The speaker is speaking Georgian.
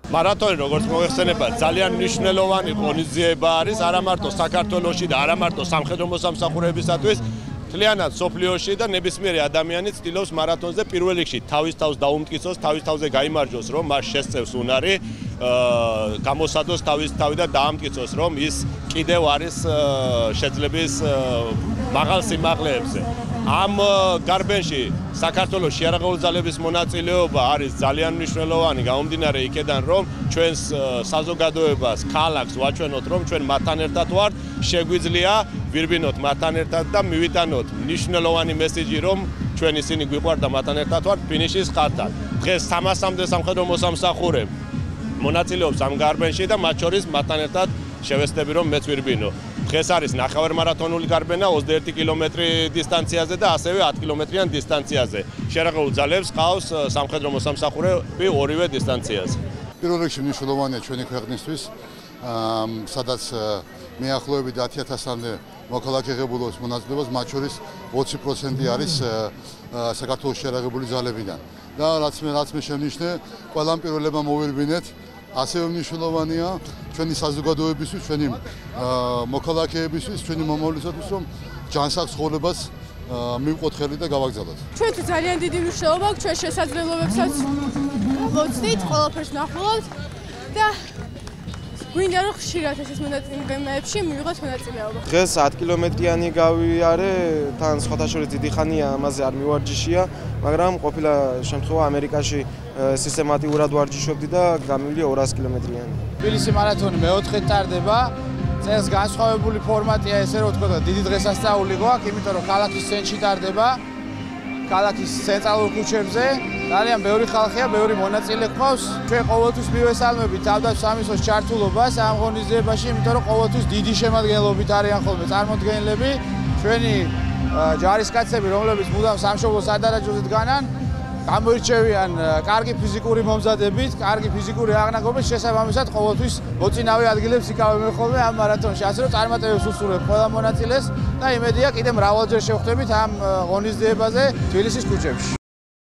მარათონი როგორც მოიხსენება ძალიან მნიშვნელოვანი ღონისძიება არის არა მარტო საქართველოში და არა მარტო სამხედრო მოსამსახურეებისათვის მთლიანად სოფლიოში და ნებისმიერი ადამიანი ცდილობს მარათონზე პირველ რიგში თავის თავს დაუმტკიცოს, თავის თავზე გაიმარჯვოს, რომ მას შესწევს უნარი, გამოსადოს თავის თავი და დაამტკიცოს, რომ ის კიდევ არის შეძლების მაღალ სიმაღლეებზე. ამ გარბენში საქართველოს შეიარაღებული ძალების მონაწილეობა არის ძალიან მნიშვნელოვანი, გამომდინარე იქედან, რომ ჩვენს საზოგადოებას, ქალაქს ვაჩვენოთ, რომ ჩვენ მათთან ერთად ვართ, შეგვიძლია ვირბინოთ მათთან ერთად და მივიტანოთ მნიშვნელოვანი მესიჯი, რომ ჩვენ ისინი გვიყვართ და მათთან ერთად ვართ ფინიშის ხართან. დღეს 300-მდე სამხედრო მოსამსახურე მონაწილეობს ამ გარბენში და მათ შორის მათთან ერთად შევეცდები, რომ მეც ვირბინო. დღეს არის ნახევარმარათონული გარბენა 21 კილომეტრი დისტანციაზე და ასევე 10 კილომეტრიან დისტანციაზე. შეიარაღებულ ძალებს ყავს სამხედრო მოსამსახურეები ორივე დისტანციაზე. პირველ რიგში მნიშვნელოვანია ჩვენი ქვეყნისთვის, სადაც მეახლოებით 10,000-მდე მოქალაქე ღებულობს მონაწილეობას, მათ შორის 20% არის საქართველოს შეიარაღებული ძალებიდან. და რაც მე შევნიშნე, ყველა პირველებმა მოვირბინეთ. ასევე მნიშვნელოვანია ჩვენი საზოგადოებისთვის, ჩვენი მოქალაქეებისთვის, ჩვენი მომავლისათვის, რომ ჯანსაღ ცხოვრებას მივყოთ ხელი და გავაგზავნოთ. ჩვენთვის ძალიან დიდი მნიშვნელობა აქვს, ჩვენ შესაძლებლობებსაც ვოცდით, ყველაფერს ნახულობთ და გვინდა რომ ხშირად ესეთ მონაწილეებში მივიღოთ მონაწილეობა. დღეს 10 კილომეტრიანი გავიარე, თან სხვათა შორის დიდი ხანია ამაზე არ მივარჯიშია, მაგრამ ყოფილა შემთხვევა ამერიკაში სისტემატიურად ვარჯიშობდი და გამივიდა 200 კილომეტრიანი. თბილისი მარათონი მე-4-ით ტარდება. წელს განსხვავებული ფორმატია, ესე რომ ვთქვა, დიდი დღესასწაული გვაქვს, იმიტომ რომ ქალაქის ცენტრში ტარდება. ქალაქის ცენტრალურ ქუჩებზე ძალიან ბევრი ხალხია, ბევრი მონაწილე გვყავს. ჩვენ ყოველთვის მივესალმებით თავდაცვის ჩართულობას ამ ღონისძიებაში, იმიტომ რომ ყოველთვის დიდი შემადგენლობით არიან ხოლმე წარმოდგენილები. ჩვენი ჯარისკაცები, რომლებიც მუდამ სამშობლოს სადარაჯოზე დგანან, გამოირჩევიან კარგი ფიზიკური მომზადებით, კარგი ფიზიკური აღნაგობით, შესაბამისად ყოველთვის მოწინავე ადგილებს იკავებენ ხოლმე ამ მარათონში. ასე რომ წარმატებებს უსურვებ ყველა მონაწილეს და იმედია კიდევ მრავალჯერ შევხვდებით ამ ღონისძიებაზე თბილისის ქუჩებში.